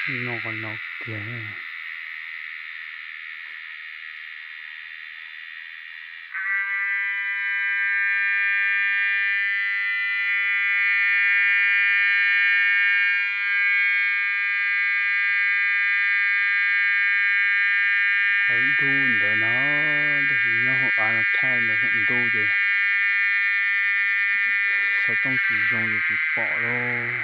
nó còn nó kìa. Còn đu nữa nó thì nó họ là thay là nó đu gì sao tông chỉ dùng gì bị bỏ luôn.